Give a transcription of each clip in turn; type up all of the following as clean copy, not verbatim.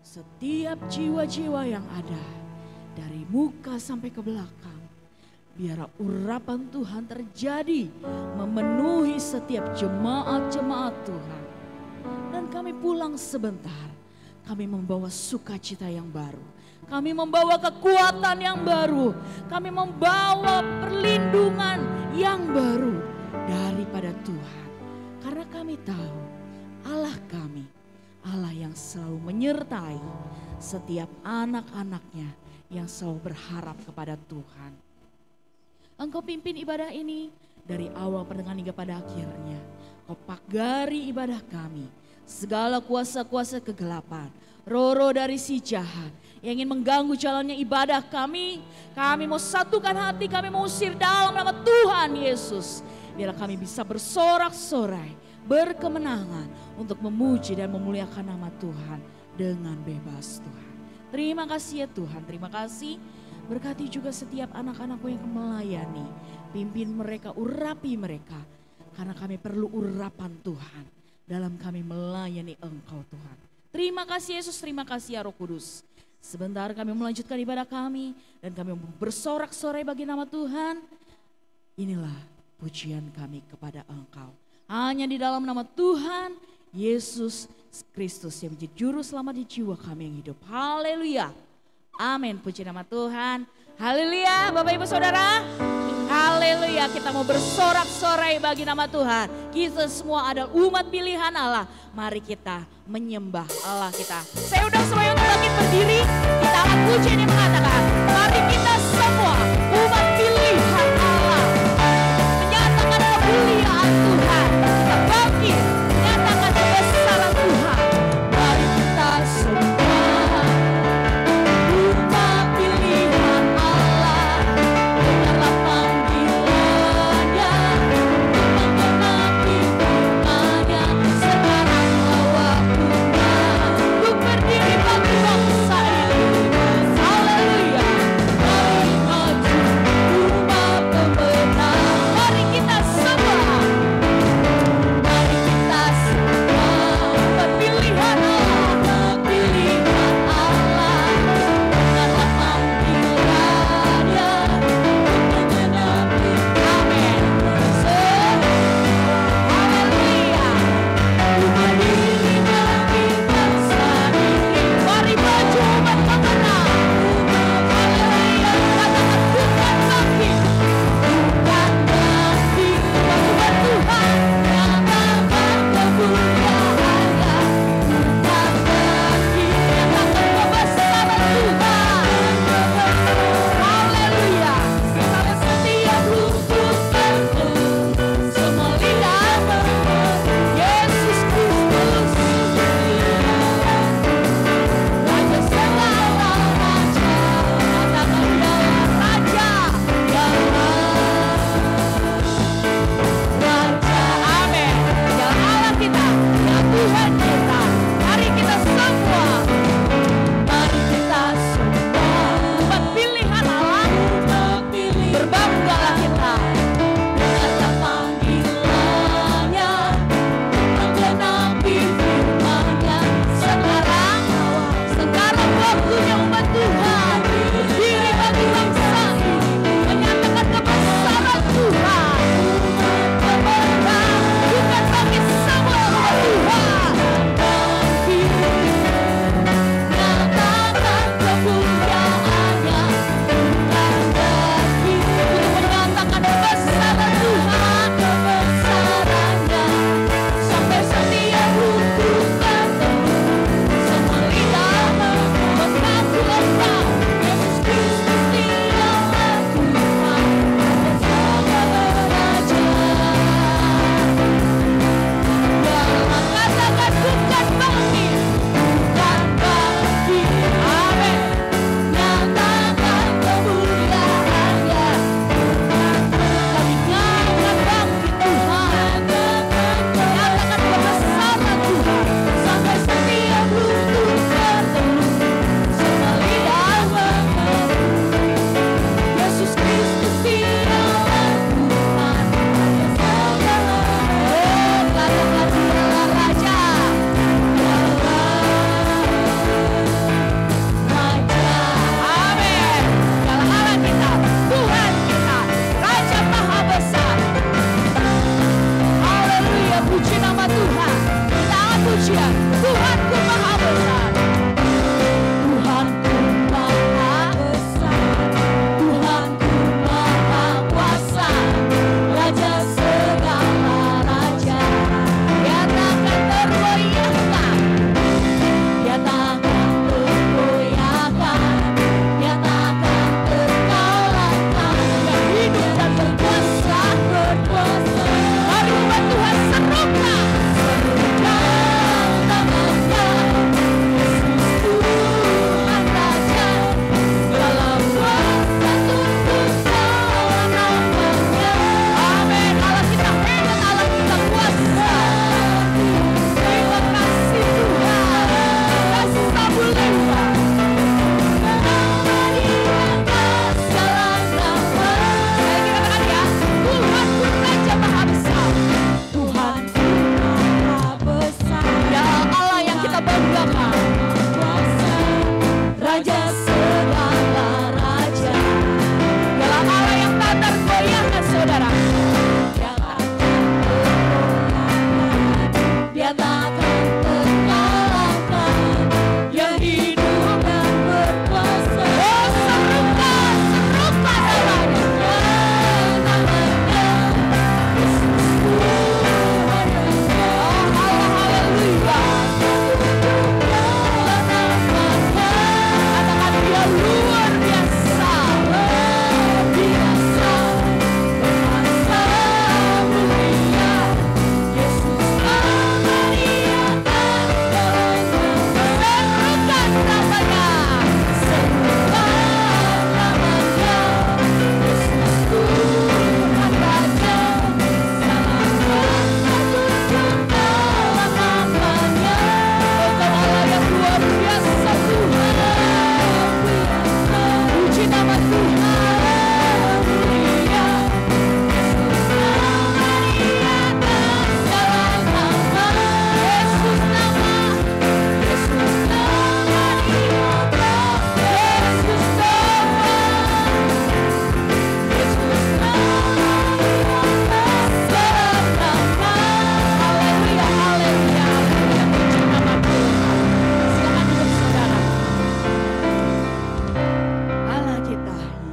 Setiap jiwa-jiwa yang ada dari muka sampai ke belakang, biar urapan Tuhan terjadi memenuhi setiap jemaat-jemaat Tuhan. Dan kami pulang sebentar, kami membawa sukacita yang baru. Kami membawa kekuatan yang baru. Kami membawa perlindungan yang baru daripada Tuhan. Karena kami tahu Allah kami, Allah yang selalu menyertai setiap anak-anaknya yang selalu berharap kepada Tuhan. Engkau pimpin ibadah ini dari awal pertengahan hingga pada akhirnya. Kau pagari ibadah kami. Segala kuasa-kuasa kegelapan, roh-roh dari si jahat yang ingin mengganggu jalannya ibadah kami mau satukan hati, kami mau usir dalam nama Tuhan Yesus. Biar kami bisa bersorak-sorai, berkemenangan untuk memuji dan memuliakan nama Tuhan dengan bebas Tuhan. Terima kasih ya Tuhan, terima kasih. Berkati juga setiap anak-anakmu yang melayani. Pimpin mereka, urapi mereka. Karena kami perlu urapan Tuhan dalam kami melayani Engkau Tuhan. Terima kasih Yesus, terima kasih ya Roh Kudus. Sebentar kami melanjutkan ibadah kami dan kami bersorak-sorai bagi nama Tuhan. Inilah pujian kami kepada Engkau. Hanya di dalam nama Tuhan Yesus Kristus yang menjadi juru selamat di jiwa kami yang hidup. Haleluya. Amin. Puji nama Tuhan. Haleluya. Bapak Ibu Saudara. Haleluya, kita mau bersorak-sorai bagi nama Tuhan. Kita semua adalah umat pilihan Allah. Mari kita menyembah Allah kita. Saya undang semuanya untuk bangkit berdiri. Kita akan puji ini mengatakan, mari kita semua umat pilihan Allah menyatakan kemuliaan Tuhan. Kita bangkit, menyatakan kebesaran Tuhan. Mari kita semua umat pilihan Allah. Dengarlah panggilannya, menggenapi firman-Nya. Sekaranglah waktunya untuk berdiri bagi bangsa ini. Haleluya.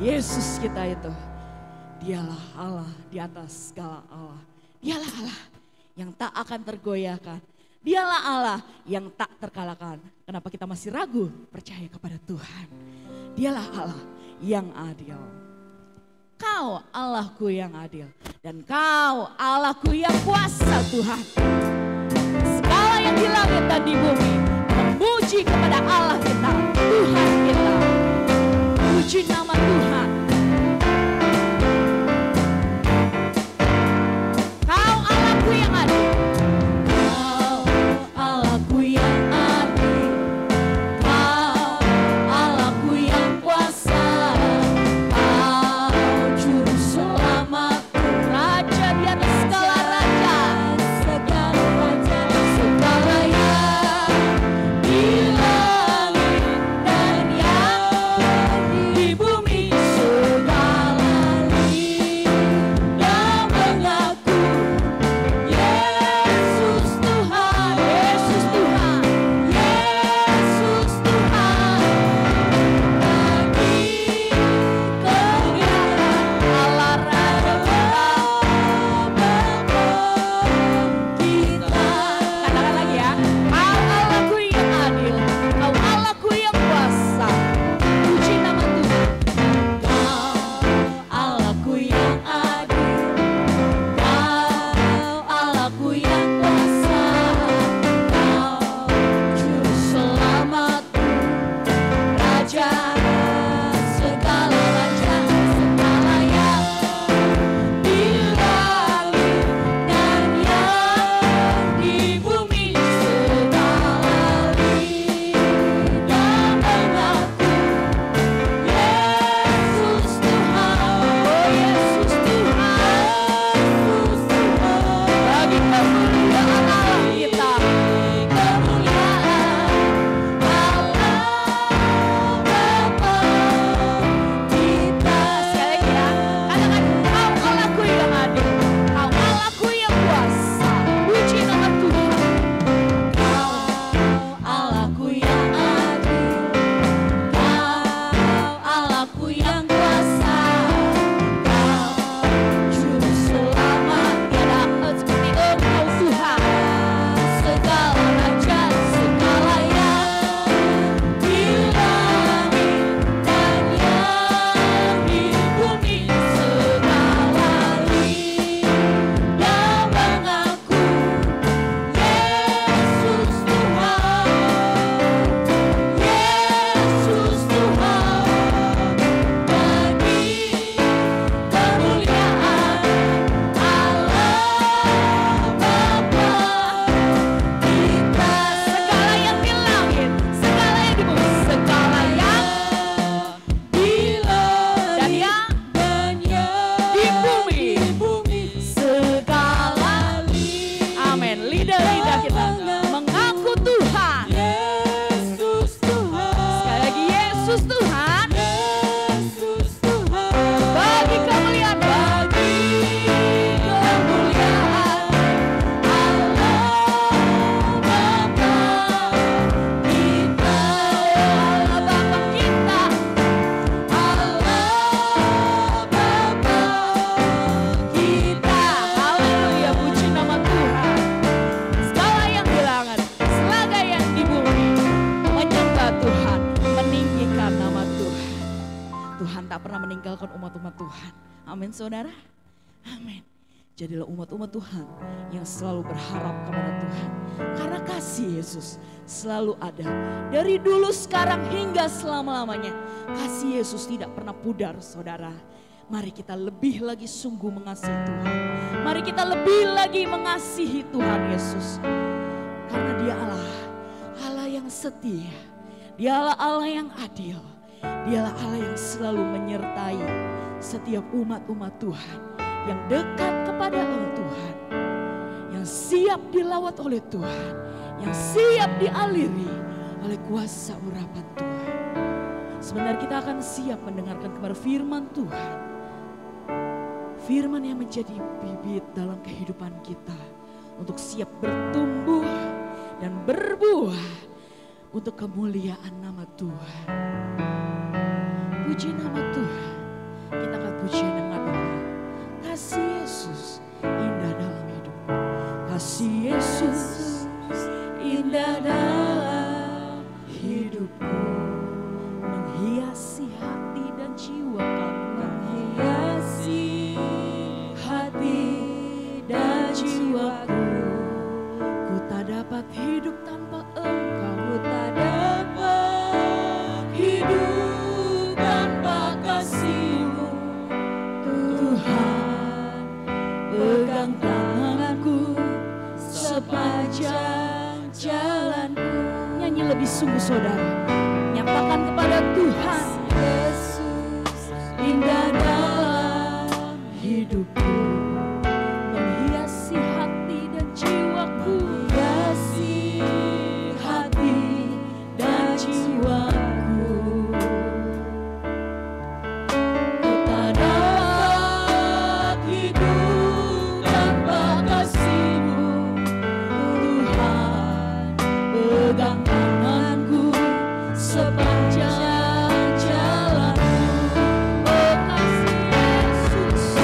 Yesus kita itu, dialah Allah di atas segala Allah. Dialah Allah yang tak akan tergoyahkan. Dialah Allah yang tak terkalahkan. Kenapa kita masih ragu percaya kepada Tuhan? Dialah Allah yang adil. Kau Allahku yang adil. Dan kau Allahku yang kuasa Tuhan. Segala yang di langit dan di bumi memuji kepada Allah kita, Tuhan kita. Puji nama Tuhan. Kau Allahku yang adil. Kau Allahku yang adil. Kau Allahku yang kuasa. Kau juru selamatku, Raja di atas segala raja. Segala raja, segala yang di langit dan yang di bumi, segala yang mengaku Yesus Tuhan, Yesus Tuhan, Yesus Tuhan. Bagi kemuliaan Allah Raja kita. Katakan lagi ya. Kau Allahku yang adil, Kau Allahku yang kuasa. Puji nama Tuhan. Kau Allahku yang adil, Kau Allahku yang kuasa. Kau juru selamatku, Raja segala raja, segala yang di langit dan yang di bumi, segala yang mengaku Yesus Tuhan, oh Yesus Tuhan, bagi kemuliaan Allah kita, kemuliaan Allah Bapa kita. Sekali lagi ya, katakan Kau Allahku yang adil, Kau Allahku yang kuasa. Puji nama Tuhan. Kau Allahku yang adil, Kau Allahku yang kuasa. Kau juru selamat, tiada seperti Engkau Tuhan. Segala raja, segala yang di langit dan yang di bumi, segala yang mengaku Yesus Tuhan, Yesus Tuhan. Bagi kemuliaan Allah Bapa kita, segala yang di langit, segala yang di bumi, segala yang di langit dan yang di bumi, segala amin. Lidah-lidah kita mengaku Tuhan. Yesus Tuhan. Sekali lagi Yesus Tuhan. Yesus Tuhan. Bagi kemuliaan, bagi kemuliaan Allah Bapa kita, Allah Bapa kita, Allah Bapa kita. Haleluya, puji nama Tuhan. Segala yang di langit, segala yang di bumi menyembah Tuhan, meninggikan nama Tuhan. Tuhan tak pernah meninggalkan umat-umat Tuhan. Amin saudara. Amin. Jadilah umat-umat Tuhan yang selalu berharap kepada Tuhan. Karena kasih Yesus selalu ada. Dari dulu, sekarang, hingga selama-lamanya. Kasih Yesus tidak pernah pudar saudara. Mari kita lebih lagi sungguh mengasihi Tuhan. Mari kita lebih lagi mengasihi Tuhan Yesus. Karena Dia Allah yang setia. Dialah Allah yang adil. Dialah Allah yang selalu menyertai setiap umat-umat Tuhan yang dekat kepada Allah Tuhan, yang siap dilawat oleh Tuhan, yang siap dialiri oleh kuasa urapan Tuhan. Sebentar kita akan siap mendengarkan kepada firman Tuhan. Firman yang menjadi bibit dalam kehidupan kita untuk siap bertumbuh dan berbuah untuk kemuliaan nama Tuhan. Puji nama Tuhan. sepanjang jalanku. Nyanyi lebih sungguh saudara. Nyatakan kepada Tuhan, Yesus indah dalam hidupku, menghiasi hati dan jiwaku, menghiasi hati dan jiwaku. Ku tak dapat hidup tanpa kasih-Mu, Tuhan. Pegang tanganku sepanjang jalanku. Oh kasih Yesus,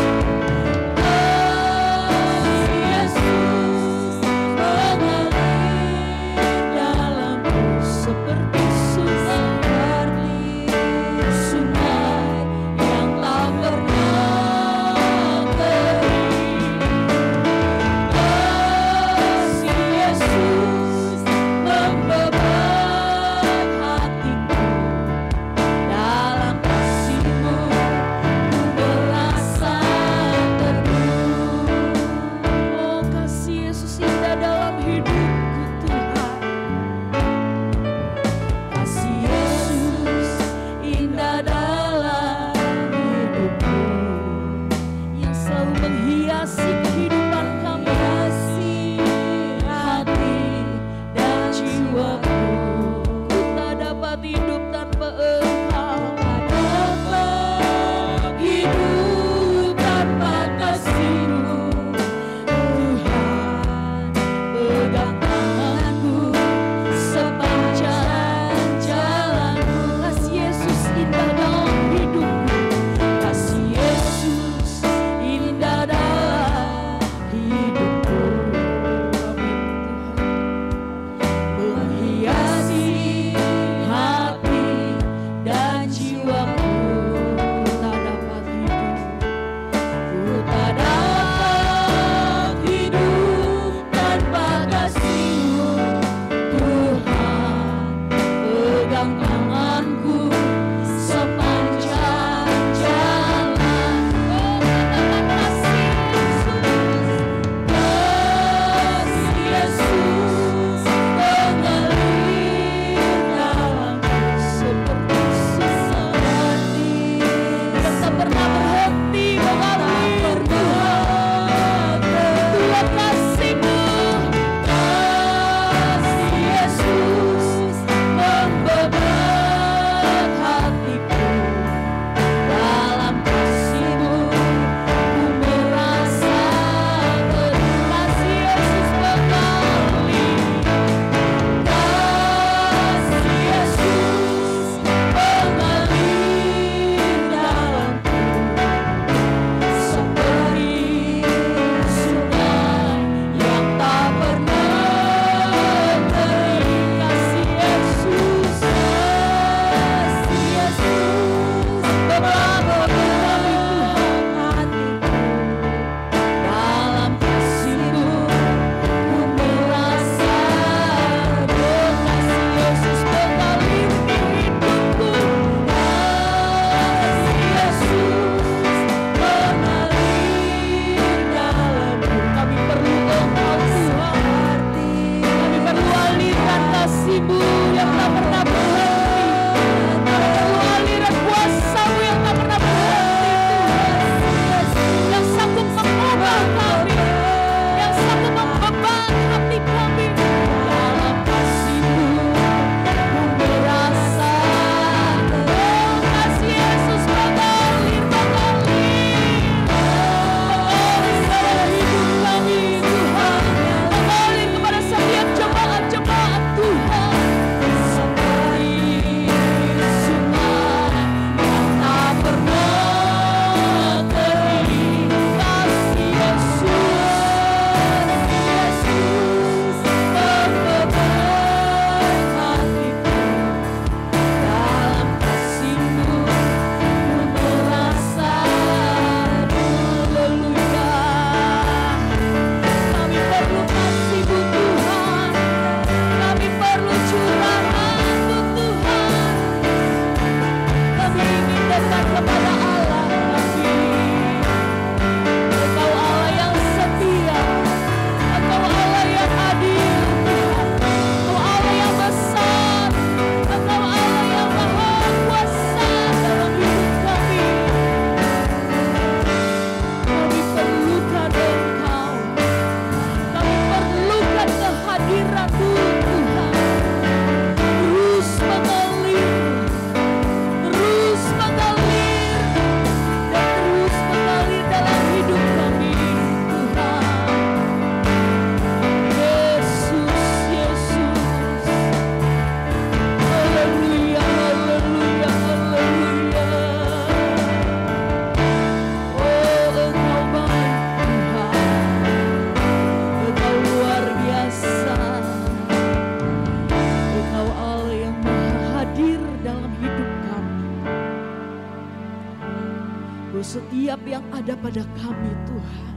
Bahwa setiap yang ada pada kami Tuhan,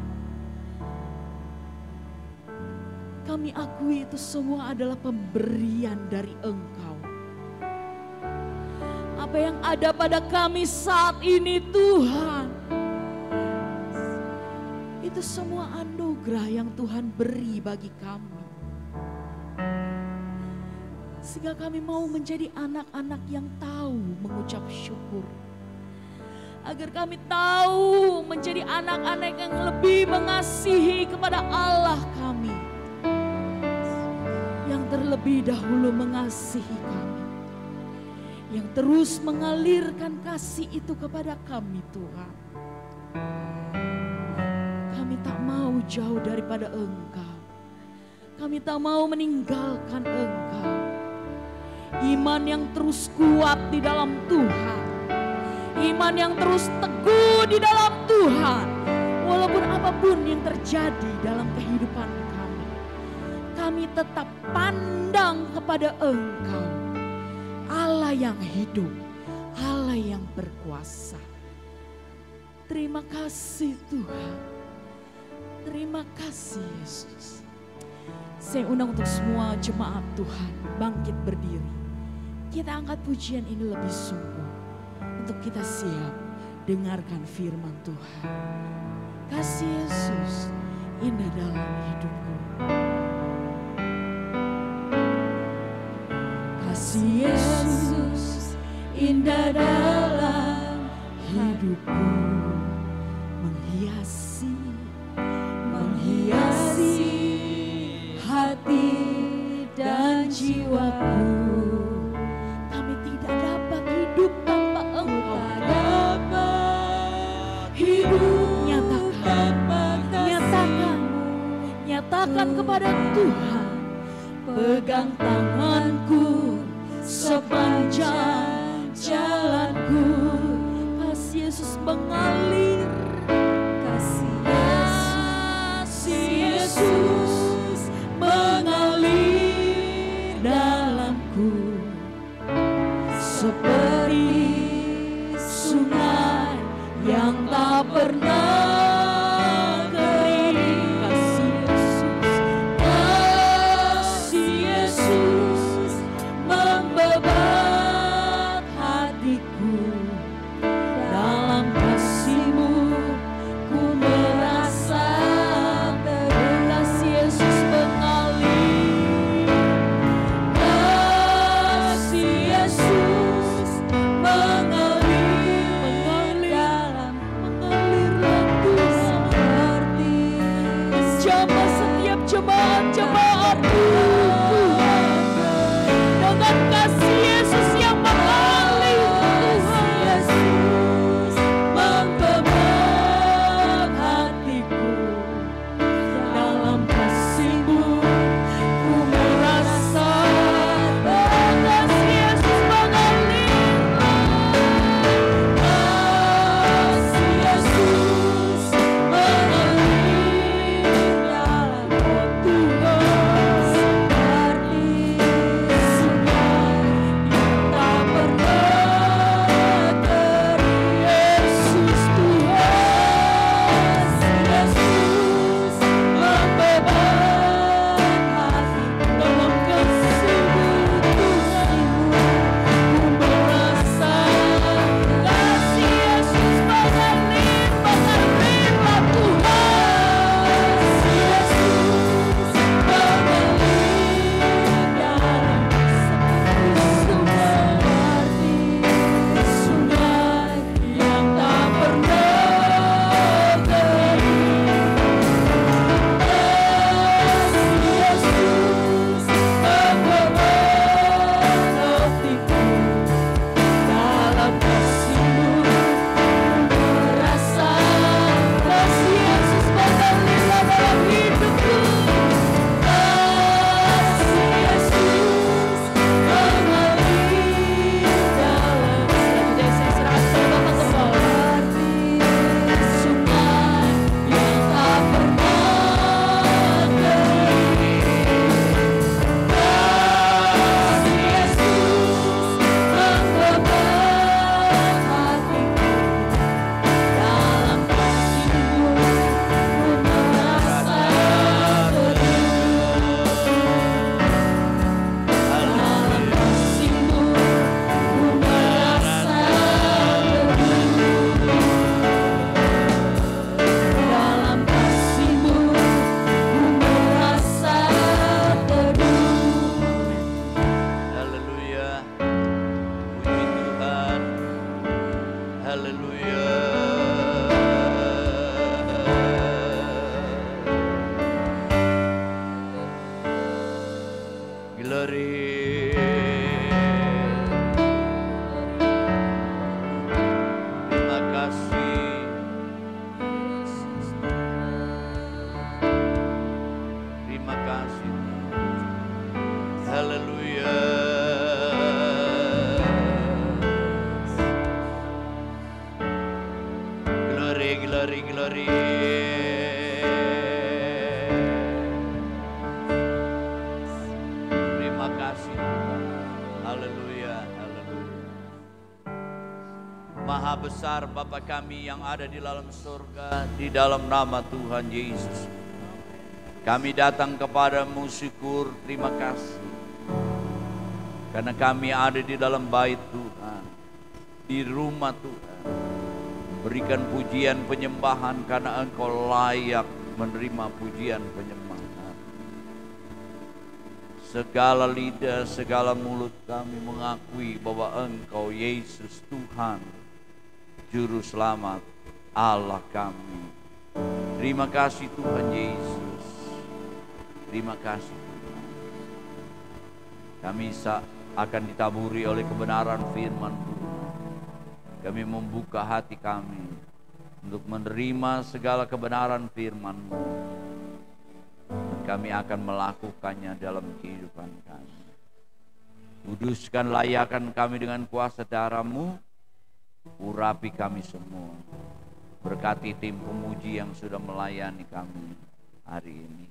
kami akui itu semua adalah pemberian dari Engkau. Apa yang ada pada kami saat ini Tuhan, itu semua anugerah yang Tuhan beri bagi kami. Sehingga kami mau menjadi anak-anak yang tahu mengucap syukur. Agar kami tahu menjadi anak-anak yang lebih mengasihi kepada Allah kami. Yang terlebih dahulu mengasihi kami. Yang terus mengalirkan kasih itu kepada kami Tuhan. Kami tak mau jauh daripada Engkau. Kami tak mau meninggalkan Engkau. Iman yang terus kuat di dalam Tuhan. Iman yang terus teguh di dalam Tuhan. Walaupun apapun yang terjadi dalam kehidupan kami. Kami tetap pandang kepada Engkau. Allah yang hidup. Allah yang berkuasa. Terima kasih Tuhan. Terima kasih Yesus. Saya undang untuk semua jemaat Tuhan bangkit berdiri. Kita angkat pujian ini lebih sungguh untuk kita siap dengarkan firman Tuhan. Kasih Yesus indah dalam hidupku. Kasih Yesus indah dalam hidupku, menghiasi hati dan jiwaku. Kami tidak dapat hidup tanpa Engkau. Nyatakan kepada Tuhan. Pegang tanganku sepanjang jalanku. Kasih Yesus mengalir. Kasih Yesus mengalir dalamku. Seperti sungai yang tak pernah kering. Kasih Yesus membebat hatiku. Dalam kasih-Mu ku merasa kasih Yesus mengalir. Kasih Yesus mengalir Glory. Terima kasih. Terima kasih. Haleluya. Glory, glory, glory. Terima kasih. Haleluya, haleluya. Maha besar Bapa kami yang ada di dalam surga, di dalam nama Tuhan Yesus. Kami datang kepadamu syukur, terima kasih. Karena kami ada di dalam bait Tuhan, di rumah Tuhan. Berikan pujian penyembahan karena Engkau layak menerima pujian penyembahan. Segala lidah, segala mulut kami mengakui bahwa Engkau Yesus Tuhan, Juru Selamat, Allah kami. Terima kasih Tuhan Yesus. Terima kasih Tuhan. Kami akan ditaburi oleh kebenaran firman Tuhan. Kami membuka hati kami untuk menerima segala kebenaran firman-Mu. Dan kami akan melakukannya dalam kehidupan kami. Kuduskan, layakan kami dengan kuasa darah-Mu. Urapi kami semua. Berkati tim pemuji yang sudah melayani kami hari ini.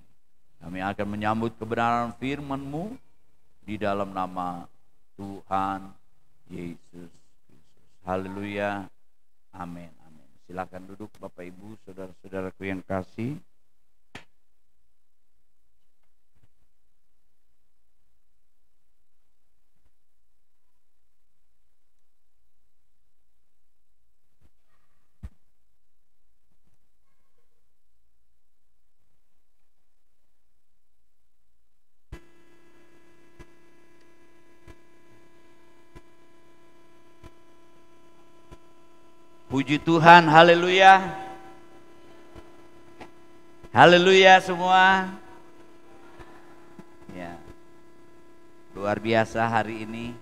Kami akan menyambut kebenaran firman-Mu di dalam nama Tuhan Yesus. Haleluya, amin, amin. Silakan duduk Bapak Ibu, saudara-saudaraku yang kasih. Puji Tuhan, haleluya. Haleluya semua. Ya. Luar biasa hari ini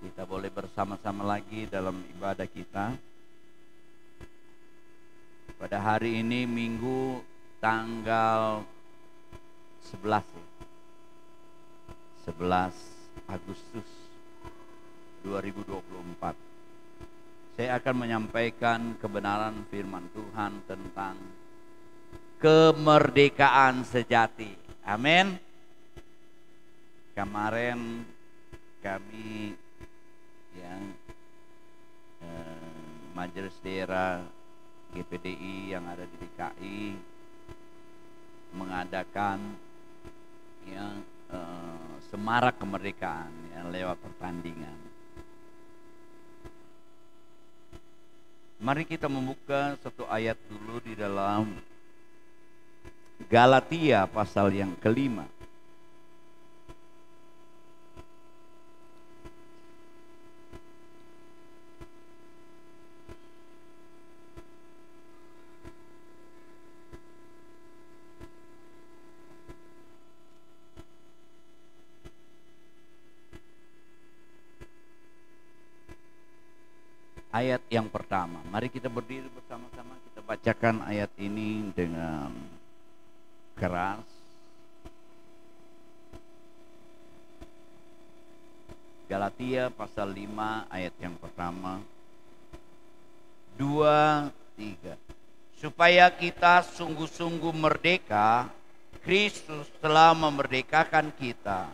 kita boleh bersama-sama lagi dalam ibadah kita. Pada hari ini Minggu tanggal 11 Agustus 2024. Saya akan menyampaikan kebenaran firman Tuhan tentang kemerdekaan sejati. Amin. Kemarin kami yang Majelis Daerah GPDI yang ada di DKI mengadakan yang semarak kemerdekaan yang lewat pertandingan. Mari kita membuka satu ayat dulu di dalam Galatia pasal yang kelima. Ayat yang pertama, mari kita berdiri bersama-sama, kita bacakan ayat ini dengan keras. Galatia pasal 5 ayat yang pertama, 2, 3. Supaya kita sungguh-sungguh merdeka, Kristus telah memerdekakan kita.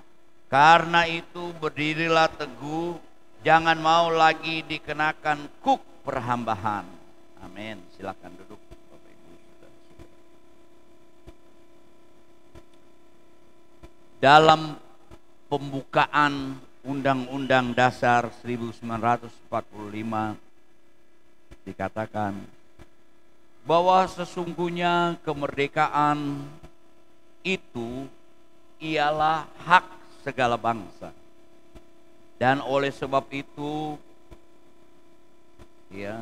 Karena itu berdirilah teguh, jangan mau lagi dikenakan kuk perhambahan. Amin. Silakan duduk Bapak Ibu Saudara-saudara. Dalam pembukaan Undang-Undang Dasar 1945 dikatakan bahwa sesungguhnya kemerdekaan itu ialah hak segala bangsa. Dan oleh sebab itu ya,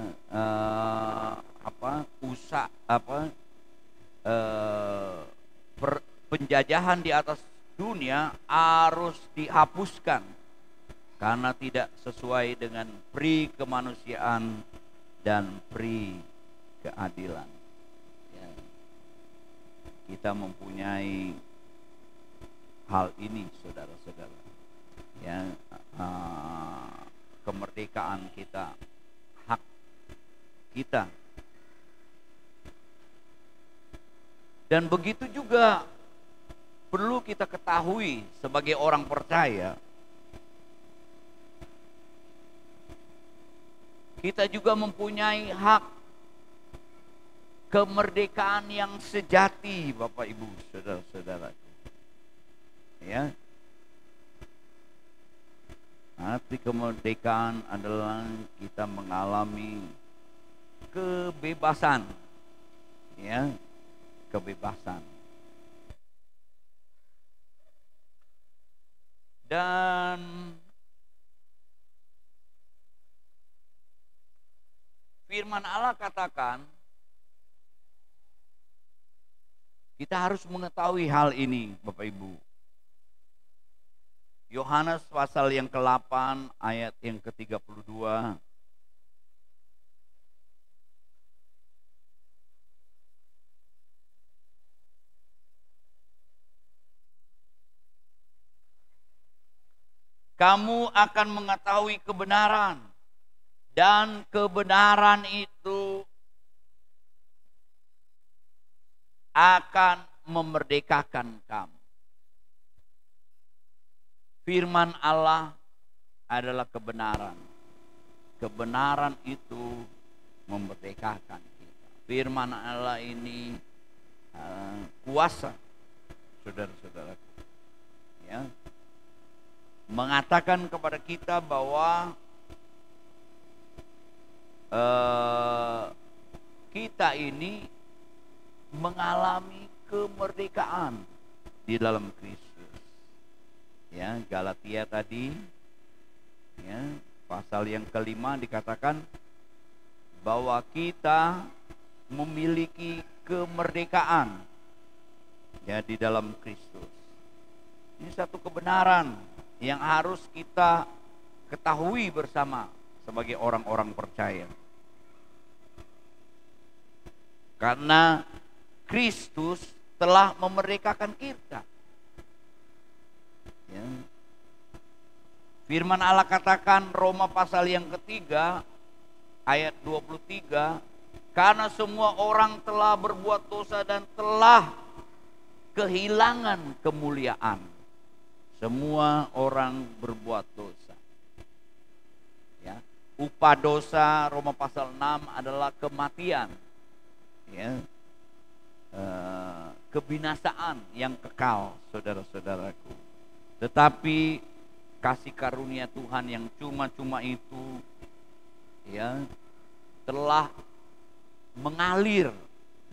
penjajahan di atas dunia harus dihapuskan karena tidak sesuai dengan pri kemanusiaan dan pri keadilan. Ya, kita mempunyai hal ini, saudara-saudara. Ya, kemerdekaan kita, hak kita. Dan begitu juga perlu kita ketahui sebagai orang percaya, kita juga mempunyai hak kemerdekaan yang sejati, Bapak Ibu, saudara-saudara. Ya, arti kemerdekaan adalah kita mengalami kebebasan, ya, kebebasan. Dan firman Allah katakan kita harus mengetahui hal ini, Bapak Ibu. Yohanes pasal yang ke-8 ayat yang ke-32. Kamu akan mengetahui kebenaran, dan kebenaran itu akan memerdekakan kamu. Firman Allah adalah kebenaran. Kebenaran itu memerdekakan kita. Firman Allah ini kuasa, saudara-saudaraku. Ya, mengatakan kepada kita bahwa kita ini mengalami kemerdekaan di dalam Kristus. Ya, Galatia tadi, ya, pasal yang ke-5 dikatakan bahwa kita memiliki kemerdekaan, ya, di dalam Kristus. Ini satu kebenaran yang harus kita ketahui bersama sebagai orang-orang percaya. Karena Kristus telah memerdekakan kita. Ya. Firman Allah katakan Roma pasal yang ke-3 ayat 23, karena semua orang telah berbuat dosa dan telah kehilangan kemuliaan. Semua orang berbuat dosa. Ya. Upah dosa Roma pasal 6 adalah kematian. Ya. Kebinasaan yang kekal, saudara-saudaraku. Tetapi kasih karunia Tuhan yang cuma-cuma itu, ya, telah mengalir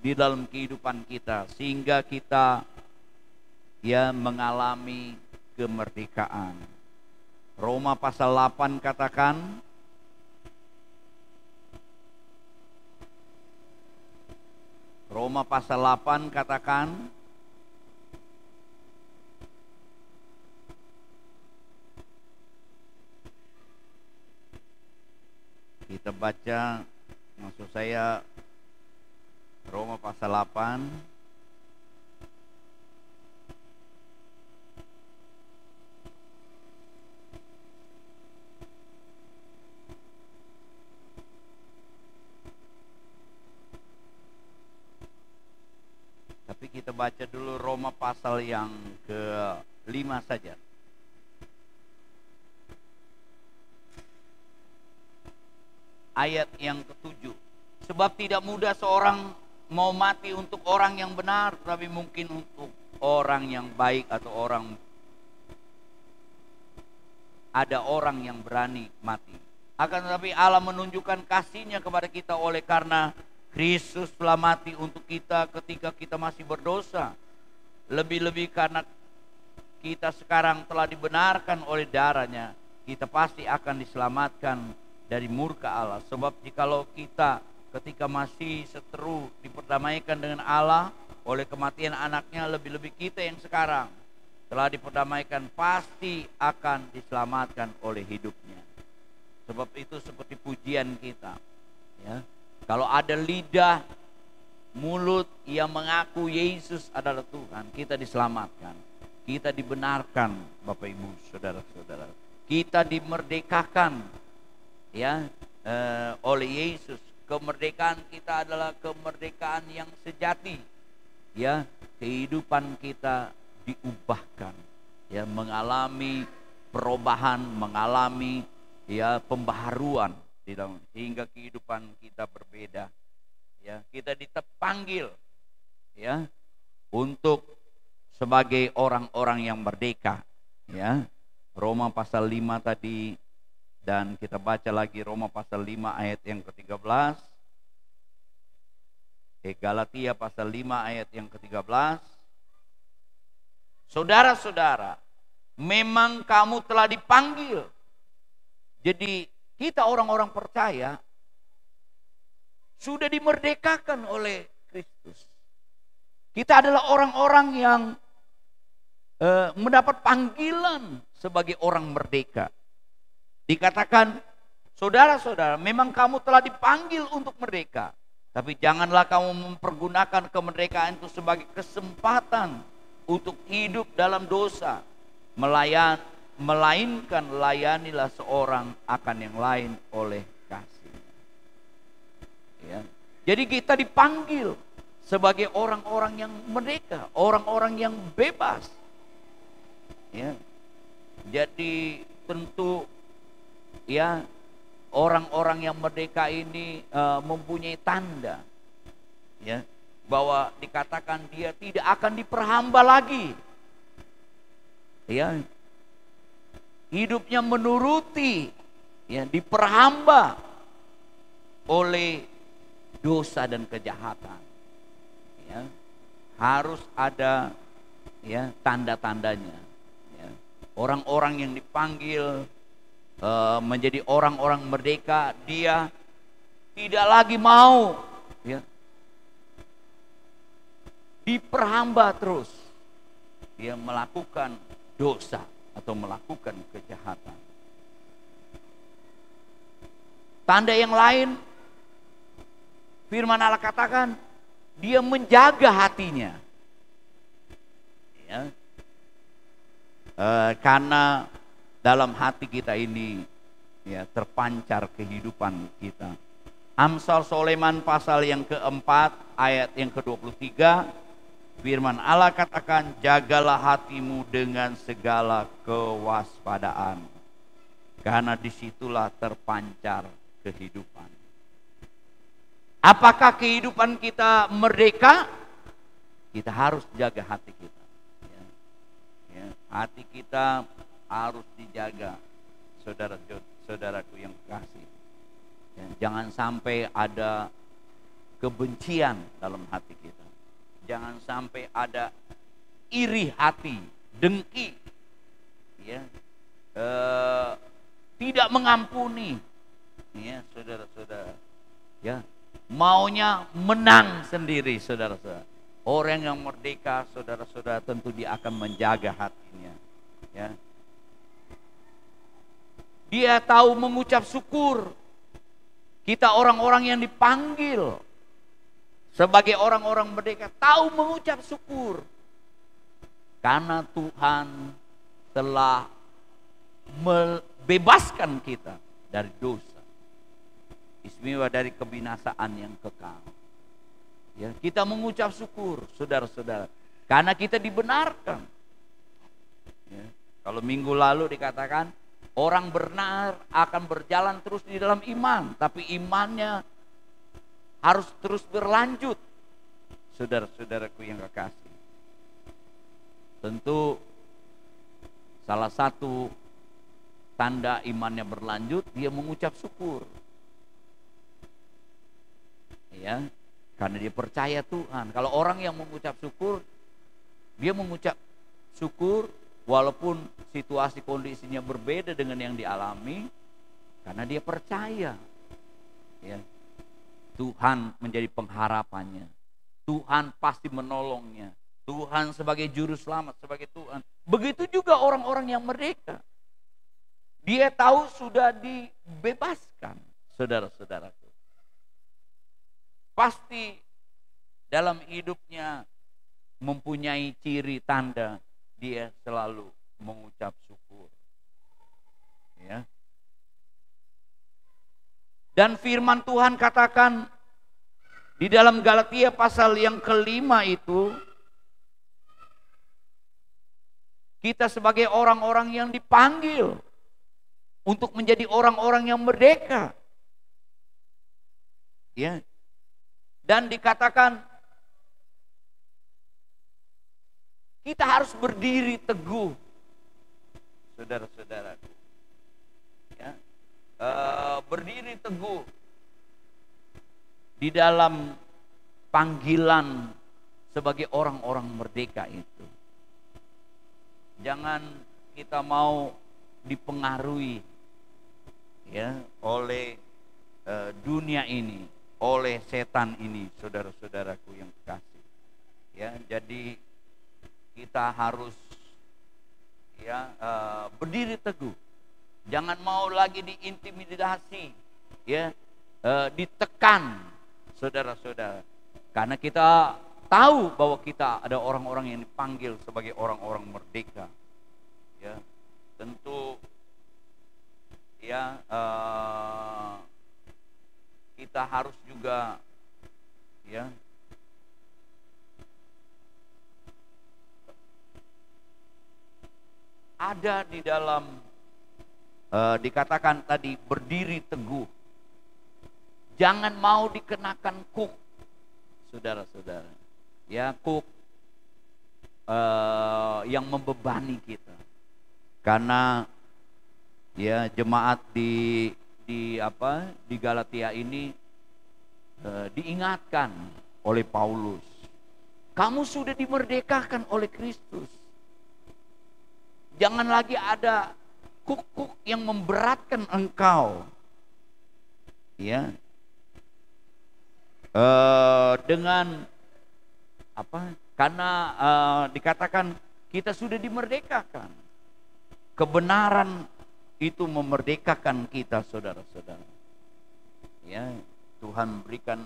di dalam kehidupan kita sehingga kita, ya, mengalami kemerdekaan. Roma pasal 8 katakan, Roma pasal 8 katakan, kita baca, maksud saya Roma pasal 8 tapi kita baca dulu Roma pasal yang ke-5 saja. Ayat yang ke-7. Sebab tidak mudah seorang mau mati untuk orang yang benar, tapi mungkin untuk orang yang baik atau ada orang yang berani mati. Akan tetapi Allah menunjukkan kasih-Nya kepada kita oleh karena Kristus telah mati untuk kita ketika kita masih berdosa. Lebih-lebih karena kita sekarang telah dibenarkan oleh darah-Nya, kita pasti akan diselamatkan dari murka Allah. Sebab jikalau kita ketika masih seteru diperdamaikan dengan Allah oleh kematian anaknya, lebih-lebih kita yang sekarang telah diperdamaikan pasti akan diselamatkan oleh hidupnya. Sebab itu seperti pujian kita, ya. Kalau ada lidah, mulut yang mengaku Yesus adalah Tuhan, kita diselamatkan, kita dibenarkan, Bapak Ibu, saudara-saudara. Kita dimerdekakan, ya, oleh Yesus. Kemerdekaan kita adalah kemerdekaan yang sejati, ya. Kehidupan kita diubahkan, ya, mengalami perubahan, mengalami, ya, pembaharuan di dalam, sehingga kehidupan kita berbeda, ya. Kita dipanggil, ya, untuk sebagai orang-orang yang merdeka, ya. Roma pasal 5 tadi, dan kita baca lagi Roma pasal 5 ayat yang ke-13. Galatia pasal 5 ayat yang ke-13. Saudara-saudara, memang kamu telah dipanggil. Jadi kita orang-orang percaya sudah dimerdekakan oleh Kristus. Kita adalah orang-orang yang mendapat panggilan sebagai orang merdeka. Dikatakan, saudara-saudara, memang kamu telah dipanggil untuk merdeka, tapi janganlah kamu mempergunakan kemerdekaan itu sebagai kesempatan untuk hidup dalam dosa, melainkan layanilah seorang akan yang lain oleh kasih. Ya. Jadi kita dipanggil sebagai orang-orang yang merdeka, orang-orang yang bebas. Ya. Jadi tentu, ya, orang-orang yang merdeka ini mempunyai tanda, ya, bahwa dikatakan dia tidak akan diperhamba lagi. Ya. Hidupnya menuruti, ya, diperhamba oleh dosa dan kejahatan, ya. Harus ada, ya, tanda-tandanya, ya. Orang-orang yang dipanggil menjadi orang-orang merdeka, dia tidak lagi mau, ya, diperhamba terus, dia melakukan dosa atau melakukan kejahatan. Tanda yang lain, firman Allah katakan, dia menjaga hatinya, ya. Karena dalam hati kita ini, ya, terpancar kehidupan kita. Amsal Soleman pasal yang keempat ayat yang ke-23, firman Allah katakan, jagalah hatimu dengan segala kewaspadaan, karena disitulah terpancar kehidupan. Apakah kehidupan kita merdeka? Kita harus jaga hati kita, ya. Ya, hati kita harus dijaga, saudara-saudaraku yang kasih. Ya, jangan sampai ada kebencian dalam hati kita. Jangan sampai ada iri hati, dengki, ya, tidak mengampuni, ya, saudara-saudara, ya, maunya menang sendiri, saudara-saudara. Orang yang merdeka, saudara-saudara, tentu dia akan menjaga hatinya, ya. Dia tahu mengucap syukur. Kita orang-orang yang dipanggil sebagai orang-orang merdeka tahu mengucap syukur, karena Tuhan telah membebaskan kita dari dosa, istimewa dari kebinasaan yang kekal. Ya, kita mengucap syukur, saudara-saudara, karena kita dibenarkan. Ya, kalau minggu lalu dikatakan orang benar akan berjalan terus di dalam iman, tapi imannya harus terus berlanjut, saudara-saudaraku yang kekasih. Tentu salah satu tanda imannya berlanjut, dia mengucap syukur, ya, karena dia percaya Tuhan. Kalau orang yang mengucap syukur, dia mengucap syukur walaupun situasi kondisinya berbeda dengan yang dialami, Karena dia percaya, ya, Tuhan menjadi pengharapannya. Tuhan pasti menolongnya. Tuhan sebagai juru selamat, sebagai Tuhan. Begitu juga orang-orang yang merdeka. Dia tahu sudah dibebaskan, saudara-saudaraku. Pasti dalam hidupnya mempunyai ciri tanda dia selalu mengucap syukur. Ya. Dan firman Tuhan katakan di dalam Galatia pasal yang kelima itu, kita sebagai orang-orang yang dipanggil untuk menjadi orang-orang yang merdeka. Ya. Dan dikatakan kita harus berdiri teguh, saudara-saudaraku. Ya. Berdiri teguh di dalam panggilan sebagai orang-orang merdeka itu. Jangan kita mau dipengaruhi, ya, oleh dunia ini, oleh setan ini, saudara-saudaraku yang kekasih. Ya, jadi kita harus, ya, berdiri teguh. Jangan mau lagi diintimidasi, ya, ditekan, saudara-saudara. Karena kita tahu bahwa kita ada orang-orang yang dipanggil sebagai orang-orang merdeka. Ya, tentu, ya, kita harus juga, ya, ada di dalam dikatakan tadi berdiri teguh. Jangan mau dikenakan kuk, saudara-saudara. Ya, kuk yang membebani kita. Karena, ya, jemaat di Galatia ini diingatkan oleh Paulus, kamu sudah dimerdekakan oleh Kristus. Jangan lagi ada kuk-kuk yang memberatkan engkau. Ya. Dengan apa? Karena dikatakan kita sudah dimerdekakan. Kebenaran itu memerdekakan kita, saudara-saudara. Ya, Tuhan berikan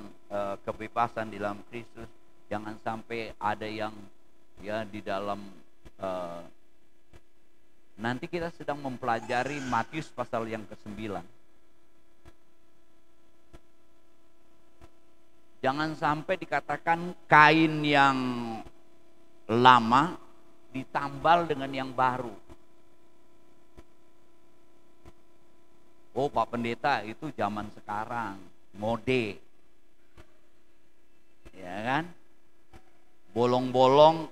kebebasan di dalam Kristus. Jangan sampai ada yang, ya, di dalam nanti kita sedang mempelajari Matius pasal yang ke-9. Jangan sampai dikatakan kain yang lama ditambal dengan yang baru. Oh, Pak Pendeta, itu zaman sekarang, mode. Ya kan? Bolong-bolong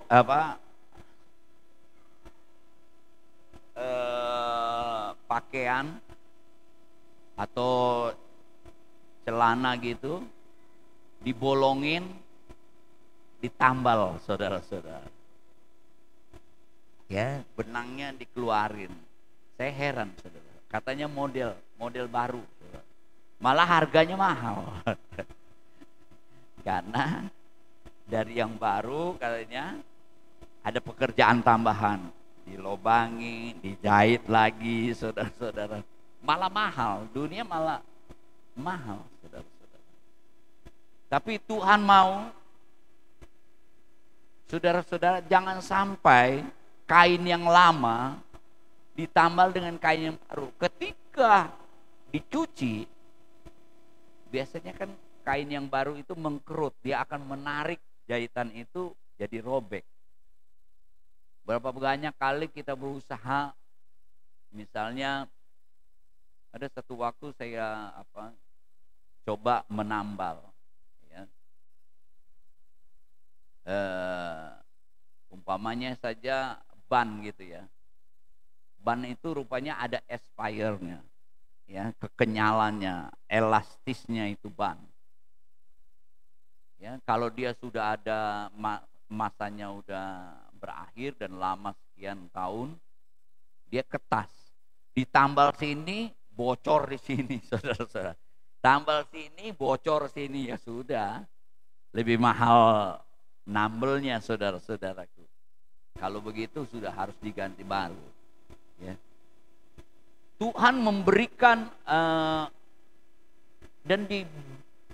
pakaian atau celana gitu dibolongin, ditambal, saudara-saudara. Ya, benangnya dikeluarin. Saya heran, saudara. Katanya model baru, saudara. Malah harganya mahal. Karena dari yang baru katanya ada pekerjaan tambahan, dilobangi, dijahit lagi, saudara-saudara. Malah mahal, dunia malah mahal, saudara-saudara. Tapi Tuhan mau, saudara-saudara, jangan sampai kain yang lama ditambal dengan kain yang baru. Ketika dicuci, biasanya kan kain yang baru itu mengkerut, dia akan menarik jahitan itu jadi robek. Berapa banyak kali kita berusaha, misalnya ada satu waktu saya coba menambal, ya. Umpamanya saja ban gitu ya. Ban itu rupanya ada expire-nya, ya, kekenyalannya, elastisnya itu ban. Ya, kalau dia sudah ada masanya udah berakhir dan lama sekian tahun, dia ketas. Ditambal sini, bocor di sini, saudara-saudara. Tambal sini, bocor sini, ya sudah. Lebih mahal nambelnya, saudara-saudaraku. Kalau begitu sudah harus diganti baru. Ya. Tuhan memberikan dan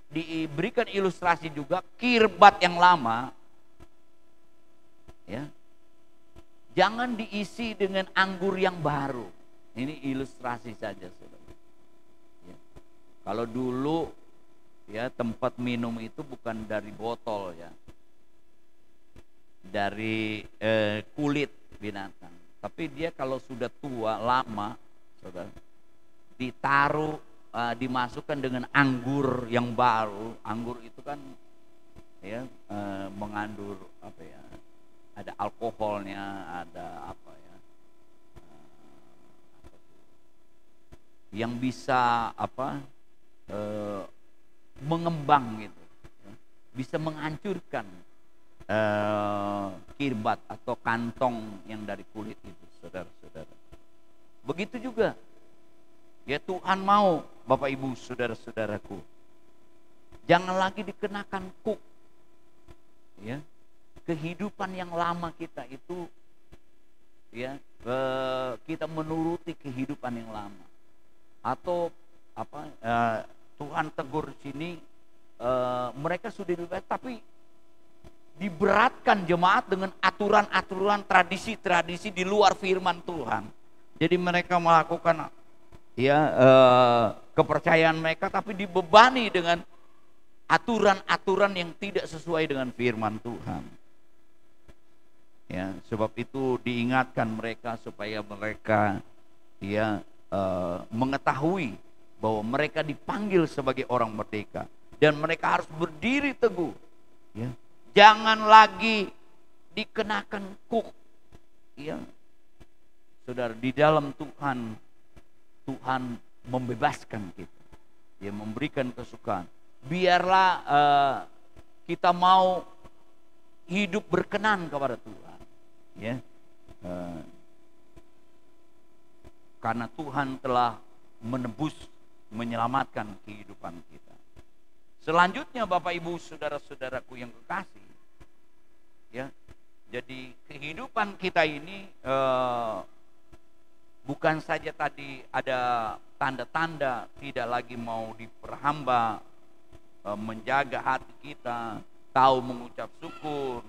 diberikan ilustrasi juga kirbat yang lama. Ya. Jangan diisi dengan anggur yang baru. Ini ilustrasi saja, saudara. Ya. Kalau dulu ya tempat minum itu bukan dari botol ya, dari kulit binatang. Tapi dia kalau sudah tua lama, saudara, ditaruh, dimasukkan dengan anggur yang baru. Anggur itu kan ya mengandung apa ya? Ada alkoholnya, ada apa ya? Yang bisa apa? Mengembang gitu, bisa menghancurkan kirbat atau kantong yang dari kulit itu, saudara-saudara. Begitu juga ya Tuhan mau, Bapak Ibu, saudara-saudaraku, jangan lagi dikenakan kuk. Ya, kehidupan yang lama kita itu ya kita menuruti kehidupan yang lama, atau apa Tuhan tegur sini mereka sudah bebas tapi diberatkan jemaat dengan aturan-aturan, tradisi-tradisi di luar firman Tuhan. Jadi mereka melakukan ya kepercayaan mereka tapi dibebani dengan aturan-aturan yang tidak sesuai dengan firman Tuhan. Ya, sebab itu diingatkan mereka supaya mereka ya mengetahui bahwa mereka dipanggil sebagai orang merdeka dan mereka harus berdiri teguh. Ya. Jangan lagi dikenakan kuk. Ya. Saudara, di dalam Tuhan, Tuhan membebaskan kita. Dia memberikan kesukaan. Biarlah kita mau hidup berkenan kepada Tuhan. Ya. Karena Tuhan telah menebus, menyelamatkan kehidupan kita. Selanjutnya Bapak Ibu saudara-saudaraku yang kekasih, ya, jadi kehidupan kita ini bukan saja tadi ada tanda-tanda tidak lagi mau diperhamba, menjaga hati kita, tahu mengucap syukur,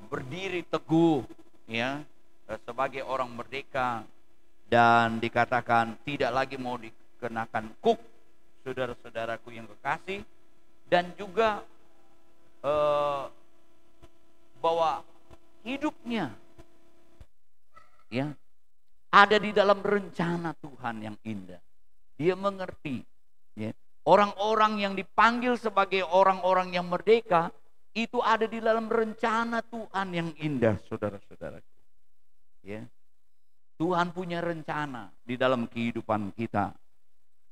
berdiri teguh, ya, sebagai orang merdeka, dan dikatakan tidak lagi mau dikenakan kuk, saudara-saudaraku yang kekasih, dan juga bahwa hidupnya ya ada di dalam rencana Tuhan yang indah. Dia mengerti ya, orang-orang yang dipanggil sebagai orang-orang yang merdeka itu ada di dalam rencana Tuhan yang indah, saudara-saudaraku. Ya. Tuhan punya rencana di dalam kehidupan kita,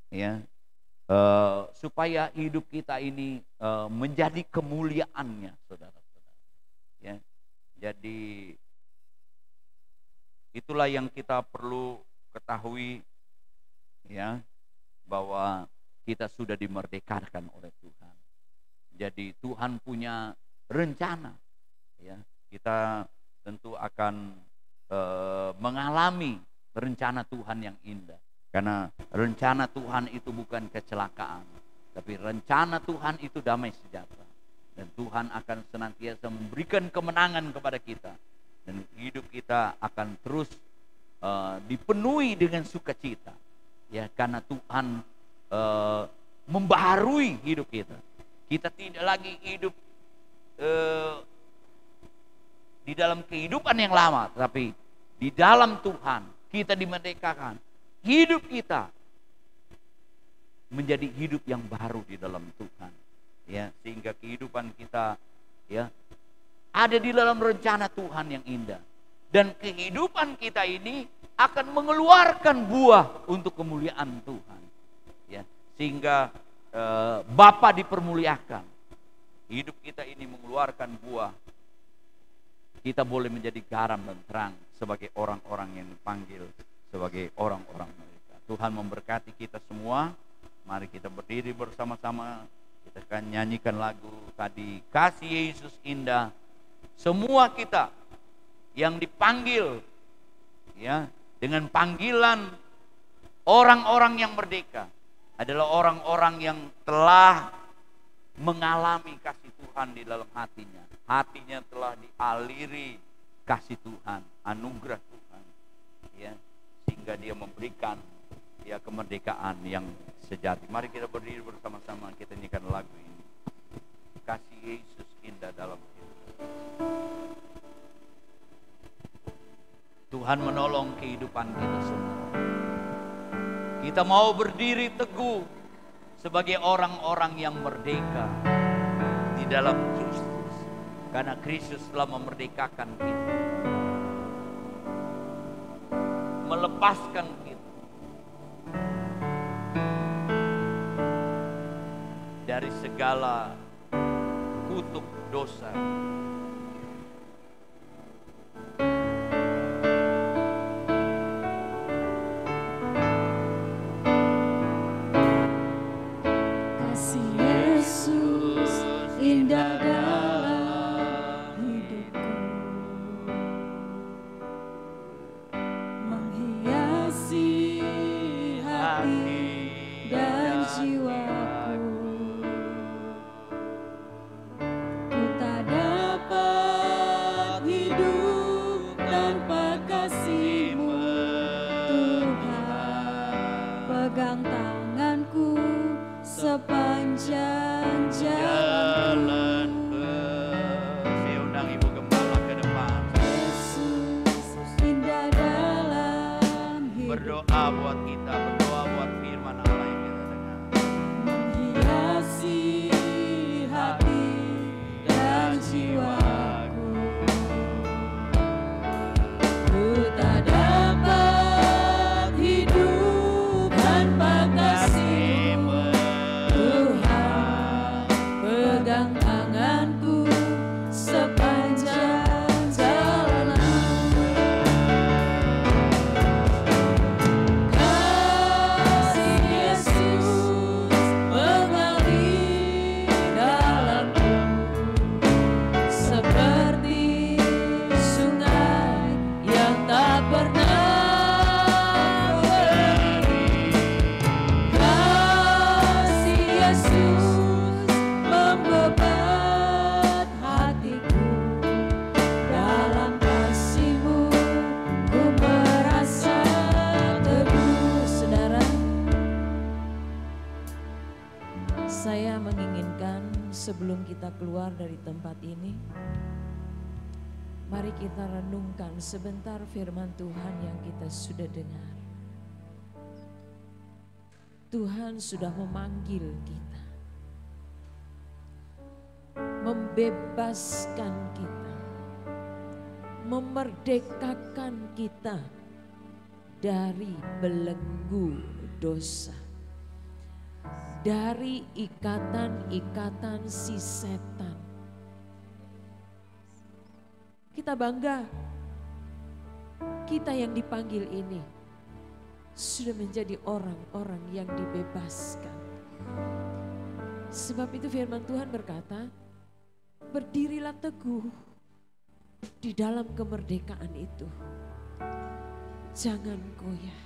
ya, supaya hidup kita ini menjadi kemuliaannya, saudara-saudara. Ya, jadi itulah yang kita perlu ketahui, ya, bahwa kita sudah dimerdekakan oleh Tuhan. Jadi Tuhan punya rencana, ya, kita tentu akan mengalami rencana Tuhan yang indah. Karena rencana Tuhan itu bukan kecelakaan, tapi rencana Tuhan itu damai sejahtera. Dan Tuhan akan senantiasa memberikan kemenangan kepada kita. Dan hidup kita akan terus dipenuhi dengan sukacita. Ya, karena Tuhan membaharui hidup kita. Kita tidak lagi hidup di dalam kehidupan yang lama, tapi di dalam Tuhan kita dimerdekakan. Hidup kita menjadi hidup yang baru di dalam Tuhan, ya, sehingga kehidupan kita ya ada di dalam rencana Tuhan yang indah, dan kehidupan kita ini akan mengeluarkan buah untuk kemuliaan Tuhan, ya, sehingga Bapa dipermuliakan. Hidup kita ini mengeluarkan buah. Kita boleh menjadi garam dan terang sebagai orang-orang yang dipanggil sebagai orang-orang mereka. Tuhan memberkati kita semua. Mari kita berdiri bersama-sama. Kita akan nyanyikan lagu tadi, Kasih Yesus Indah. Semua kita yang dipanggil ya dengan panggilan orang-orang yang merdeka adalah orang-orang yang telah mengalami kasih Tuhan di dalam hatinya. Hatinya telah dialiri kasih Tuhan, anugerah Tuhan, ya, sehingga dia memberikan ya kemerdekaan yang sejati. Mari kita berdiri bersama-sama, kita nyanyikan lagu ini. Kasih Yesus indah dalam hidup. Tuhan menolong kehidupan kita semua. Kita mau berdiri teguh sebagai orang-orang yang merdeka di dalam Kristus, karena Kristus telah memerdekakan kita, melepaskan kita dari segala kutuk dosa. Kasih Yesus indah dalam hidupku, menghiasi hati dan jiwaku. Ku tak dapat hidup tanpa kasih-Mu, Tuhan. Pegang tanganku sepanjang jalan. Saya undang Ibu Gembala ke depan. Yesus indah dalam hidup, Berdoa buat kita, berdoa buat firman Allah yang kita dengar. menghiasi hati dan jiwaku. Ku tak dapat hidup tanpa kasih-Mu, Tuhan. Pegang tanganku sepanjang jalan. Kasih Yesus mengalir dalamku, seperti sungai yang tak pernah berhenti. Kasih Yesus membebat hatiku, dalam kasih-Mu ku merasa teduh. Saudara, saya menginginkan sebelum kita keluar dari tempat ini, mari kita renungkan sebentar firman Tuhan yang kita sudah dengar. Tuhan sudah memanggil kita, membebaskan kita, memerdekakan kita dari belenggu dosa, dari ikatan-ikatan si setan. Kita bangga, kita yang dipanggil ini sudah menjadi orang-orang yang dibebaskan. Sebab itu firman Tuhan berkata, berdirilah teguh di dalam kemerdekaan itu. Jangan goyah.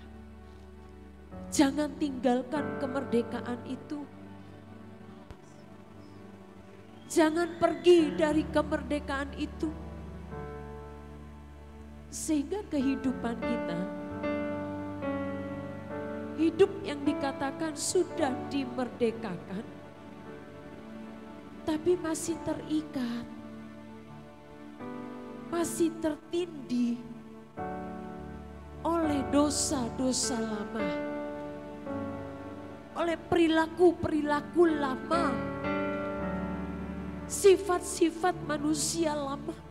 Jangan tinggalkan kemerdekaan itu. Jangan pergi dari kemerdekaan itu. Sehingga kehidupan kita, hidup yang dikatakan sudah dimerdekakan, tapi masih terikat, masih tertindih oleh dosa-dosa lama, oleh perilaku-perilaku lama, sifat-sifat manusia lama.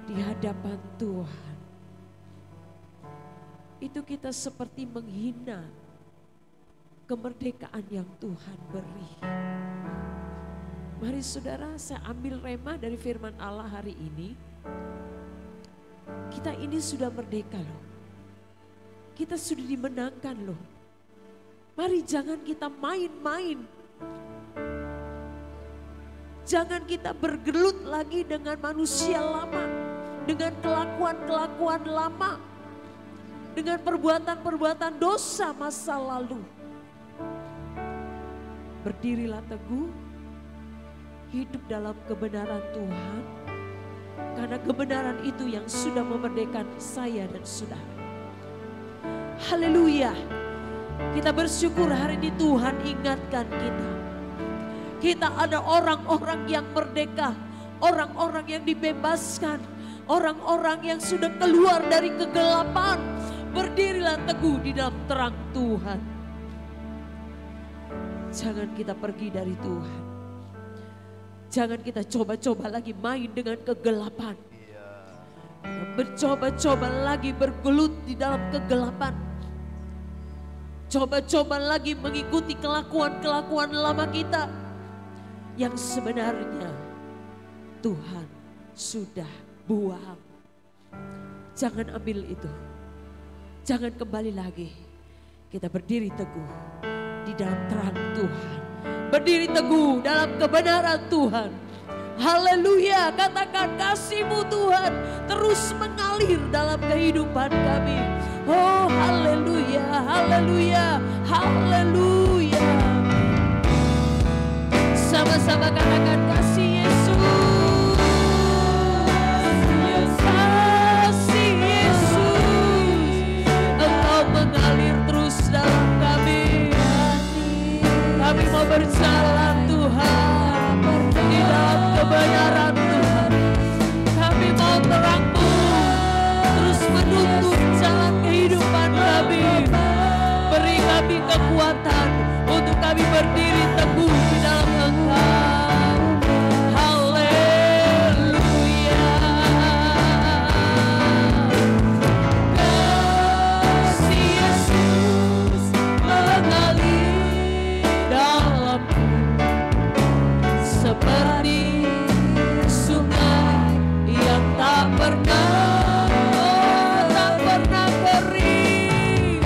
Di hadapan Tuhan, itu kita seperti menghina kemerdekaan yang Tuhan beri. Mari saudara, saya ambil rema dari firman Allah hari ini. Kita ini sudah merdeka loh. Kita sudah dimenangkan loh. Mari jangan kita main-main. Jangan kita bergelut lagi dengan manusia lama. Dengan kelakuan-kelakuan lama. Dengan perbuatan-perbuatan dosa masa lalu. Berdirilah teguh. Hidup dalam kebenaran Tuhan. Karena kebenaran itu yang sudah memerdekakan saya dan saudara. Haleluya. Kita bersyukur hari ini Tuhan ingatkan kita. Kita ada orang-orang yang merdeka. Orang-orang yang dibebaskan. Orang-orang yang sudah keluar dari kegelapan. Berdirilah teguh di dalam terang Tuhan. Jangan kita pergi dari Tuhan. Jangan kita coba-coba lagi main dengan kegelapan. Bercoba-coba lagi bergelut di dalam kegelapan. Coba-coba lagi mengikuti kelakuan-kelakuan lama kita. Yang sebenarnya Tuhan sudah buang. Jangan ambil itu. Jangan kembali lagi. Kita berdiri teguh di dalam terang Tuhan. Berdiri teguh dalam kebenaran Tuhan. Haleluya, katakan kasih-Mu Tuhan terus mengalir dalam kehidupan kami. Oh haleluya, haleluya, haleluya. Sama-sama katakan kasih Yesus. Kasih Yesus. Engkau mengalir terus dalam kami. Kami mau berjalan Tuhan di dalam kebenaran Tuhan. Kami mau terang-Mu terus menuntun jalan kehidupan kami. Beri kami kekuatan untuk kami berdiri teguh di dalam Engkau. Haleluya. Kasih Yesus mengalir dalamku seperti sungai yang tak pernah kering.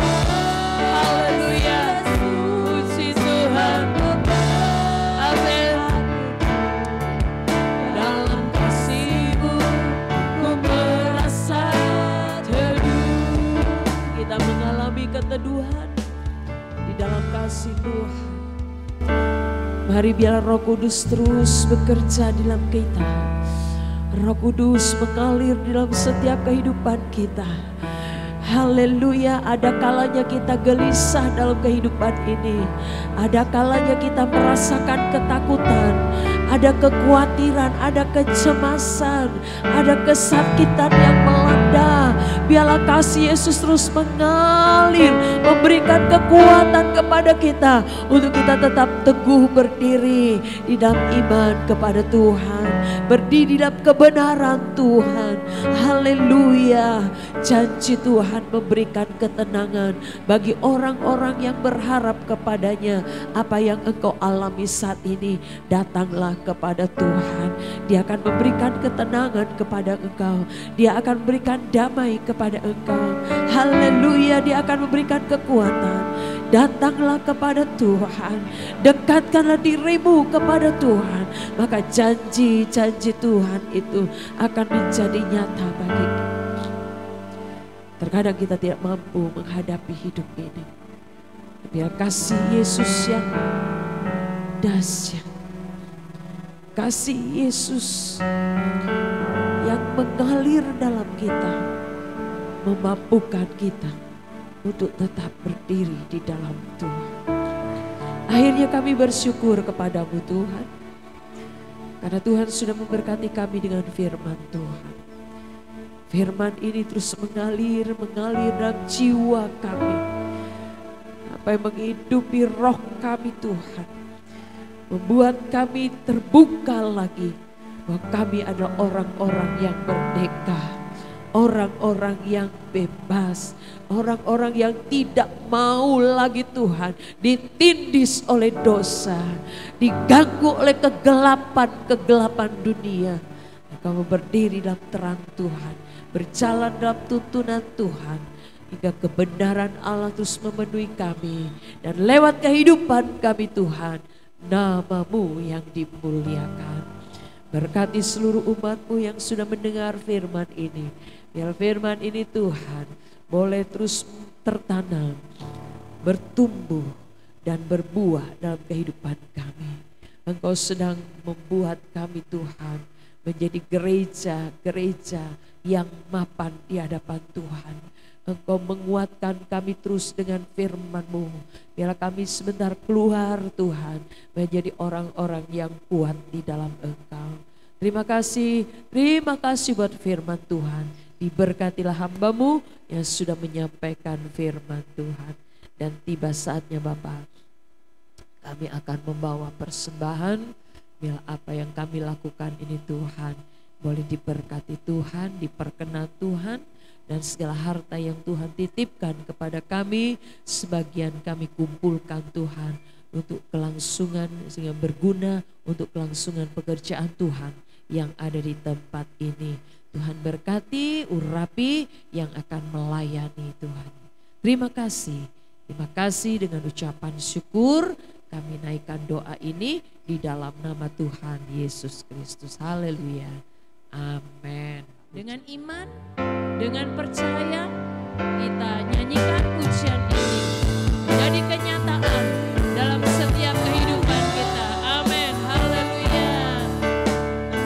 Haleluya, puji Tuhan. Amin. Dalam kasih-Mu ku merasa teduh. Kita mengalami keteduhan di dalam kasih Tuhan. Mari biar Roh Kudus terus bekerja di dalam kita. Roh Kudus mengalir di dalam setiap kehidupan kita. Haleluya, ada kalanya kita gelisah dalam kehidupan ini. Ada kalanya kita merasakan ketakutan. Ada kekhawatiran, ada kecemasan, ada kesakitan yang melanda. Biarlah kasih Yesus terus mengalir, memberikan kekuatan kepada kita untuk kita tetap teguh berdiri di dalam iman kepada Tuhan, berdiri di dalam kebenaran Tuhan. Haleluya. Janji Tuhan memberikan ketenangan bagi orang-orang yang berharap kepadanya. Apa yang engkau alami saat ini, datanglah kepada Tuhan. Dia akan memberikan ketenangan kepada engkau. Dia akan memberikan damai kepada engkau. Haleluya, dia akan memberikan kekuatan. Datanglah kepada Tuhan. Dekatkanlah dirimu kepada Tuhan. Maka janji-janji Tuhan itu akan menjadi nyata bagi kita. Terkadang kita tidak mampu menghadapi hidup ini. Biar kasih Yesus yang dahsyat, kasih Yesus yang mengalir dalam kita, memampukan kita untuk tetap berdiri di dalam Tuhan. Akhirnya kami bersyukur kepadamu Tuhan, karena Tuhan sudah memberkati kami dengan firman Tuhan. Firman ini terus mengalir dalam jiwa kami. Apa yang menghidupi roh kami Tuhan. Membuat kami terbuka lagi bahwa kami adalah orang-orang yang merdeka. Orang-orang yang bebas. Orang-orang yang tidak mau lagi Tuhan ditindis oleh dosa. Diganggu oleh kegelapan dunia. Kamu berdiri dalam terang Tuhan. berjalan dalam tuntunan Tuhan, hingga kebenaran Allah terus memenuhi kami. Dan lewat kehidupan kami Tuhan, nama-Mu yang dimuliakan. Berkati seluruh umat-Mu yang sudah mendengar firman ini. Biar firman ini Tuhan boleh terus tertanam, bertumbuh dan berbuah dalam kehidupan kami. Engkau sedang membuat kami Tuhan menjadi gereja-gereja yang mapan di hadapan Tuhan. Engkau menguatkan kami terus dengan firman-Mu. Biarlah kami sebentar keluar Tuhan menjadi orang-orang yang kuat di dalam Engkau. Terima kasih buat firman Tuhan. Diberkatilah hamba-Mu yang sudah menyampaikan firman Tuhan. Dan tiba saatnya Bapa, kami akan membawa persembahan. Bila apa yang kami lakukan ini Tuhan boleh diberkati Tuhan, diperkenan Tuhan. Dan segala harta yang Tuhan titipkan kepada kami, sebagian kami kumpulkan Tuhan untuk kelangsungan, sehingga berguna untuk kelangsungan pekerjaan Tuhan yang ada di tempat ini. Tuhan berkati, urapi yang akan melayani Tuhan. Terima kasih dengan ucapan syukur kami naikkan doa ini di dalam nama Tuhan Yesus Kristus. Haleluya. Amin. Dengan iman, dengan percaya, kita nyanyikan pujian ini menjadi kenyataan dalam setiap kehidupan kita. Amin. Haleluya.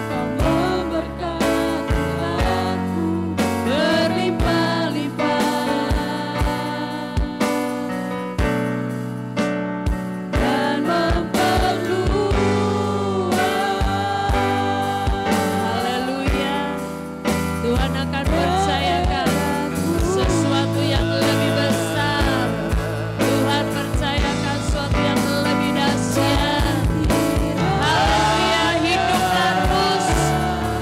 Engkau memberkati aku berlimpah-limpah dan memperluas. Haleluya. Tuhan akan percayakan sesuatu yang lebih besar. Tuhan percayakan sesuatu yang lebih dahsyat. Haleluya. Hiduplah terus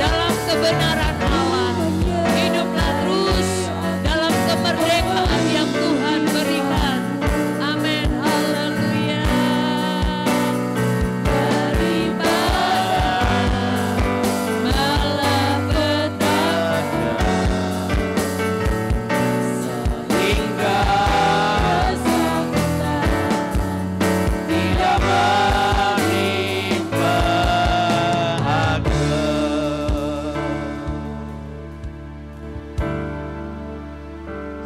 dalam kebenaran Allah. Hiduplah terus dalam kemerdekaan yang Tuhan berikan. Amin. Haleluya. Daripada malapetaka Hingga tidak menimpa aku.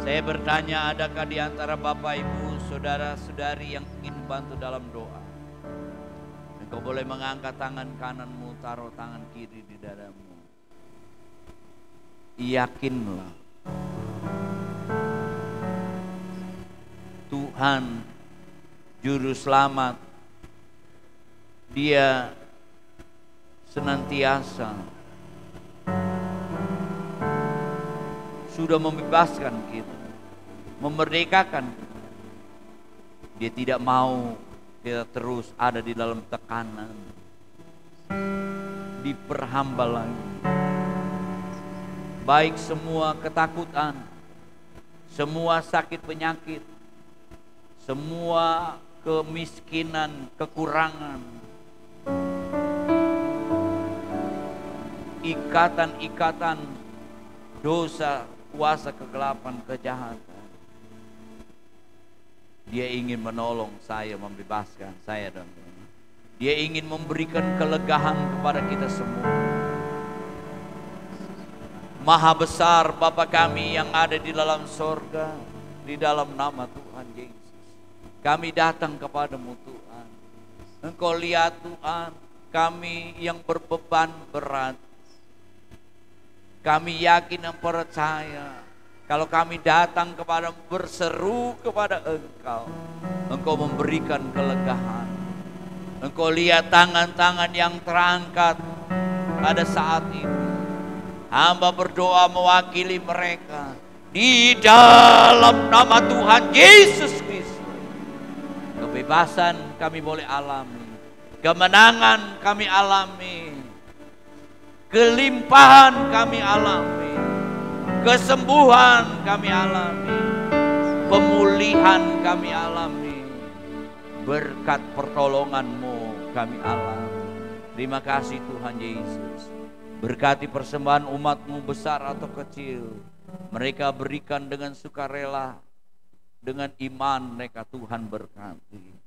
Saya bertanya, adakah di antara Bapak Ibu, saudara-saudari yang ingin bantu dalam doa? Engkau boleh mengangkat tangan kananmu, taruh tangan kiri di dadamu. Yakinlah Tuhan Juru Selamat, Dia senantiasa sudah membebaskan kita, memerdekakan kita. Dia tidak mau kita terus ada di dalam tekanan, diperhamba lagi. Baik semua ketakutan, semua sakit penyakit, semua kemiskinan, kekurangan, ikatan-ikatan dosa, kuasa kegelapan, kejahatan. Dia ingin menolong saya, membebaskan saya dan teman. Dia ingin memberikan kelegaan kepada kita semua. Maha besar Bapa kami yang ada di dalam sorga, di dalam nama Tuhan Yesus, kami datang kepadamu Tuhan. Engkau lihat Tuhan, kami yang berbeban berat. Kami yakin dan percaya, kalau kami datang kepadamu, berseru kepada Engkau, Engkau memberikan kelegaan. Engkau lihat tangan-tangan yang terangkat pada saat ini. Hamba berdoa mewakili mereka di dalam nama Tuhan Yesus Kristus. Kebebasan kami boleh alami, kemenangan kami alami, kelimpahan kami alami, kesembuhan kami alami, pemulihan kami alami, berkat pertolongan-Mu kami alami. Terima kasih Tuhan Yesus. Berkati persembahan umat-Mu besar atau kecil, mereka berikan dengan sukarela, dengan iman mereka Tuhan berkati.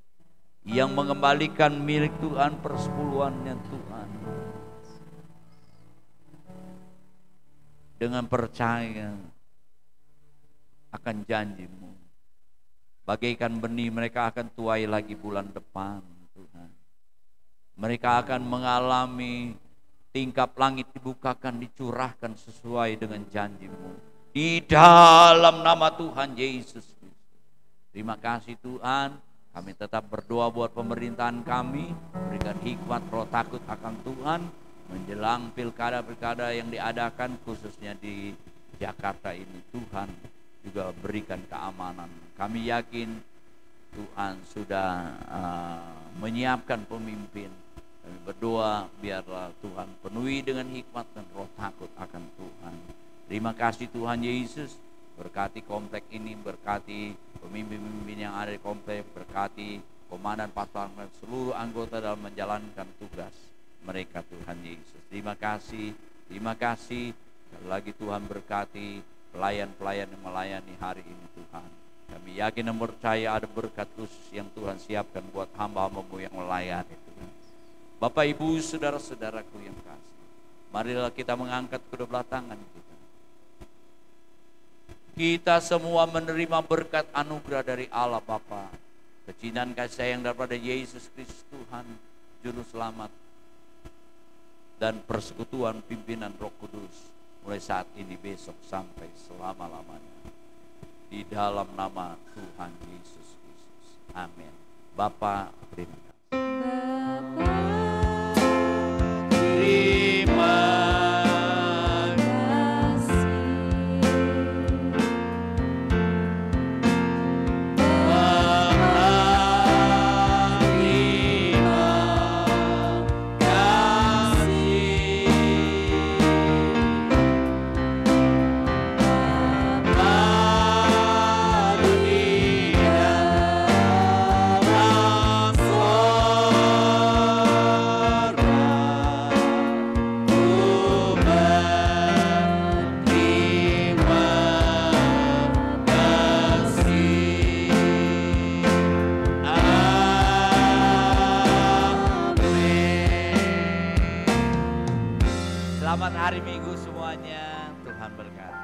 Yang mengembalikan milik Tuhan persepuluhannya Tuhan, dengan percaya akan janji-Mu. Bagaikan benih mereka akan tuai lagi bulan depan Tuhan. Mereka akan mengalami tingkap langit dibukakan, dicurahkan sesuai dengan janji-Mu. Di dalam nama Tuhan Yesus Kristus. Terima kasih Tuhan. Kami tetap berdoa buat pemerintahan kami. Berikan hikmat roh takut akan Tuhan. Menjelang pilkada-pilkada yang diadakan khususnya di Jakarta ini, Tuhan juga berikan keamanan. Kami yakin Tuhan sudah menyiapkan pemimpin. Kami berdoa biarlah Tuhan penuhi dengan hikmat dan roh takut akan Tuhan. Terima kasih Tuhan Yesus. Berkati komplek ini, berkati pemimpin-pemimpin yang ada di komplek, berkati komandan pasukan, seluruh anggota dalam menjalankan tugas mereka Tuhan Yesus. Terima kasih, terima kasih. Sekali lagi Tuhan berkati pelayan-pelayan yang melayani hari ini Tuhan. Kami yakin dan percaya ada berkat khusus yang Tuhan siapkan buat hamba-hamba-Mu yang melayani Tuhan. Bapak Ibu saudara-saudaraku yang kasih, marilah kita mengangkat kedua belah tangan kita. Kita semua menerima berkat anugerah dari Allah Bapa, kecintaan kasih sayang daripada Yesus Kristus Tuhan Juru Selamat, dan persekutuan pimpinan Roh Kudus mulai saat ini, besok, sampai selama-lamanya. Di dalam nama Tuhan Yesus Kristus. Amin. Bapa, terima kasih. Terima Selamat hari Minggu semuanya. Tuhan berkati.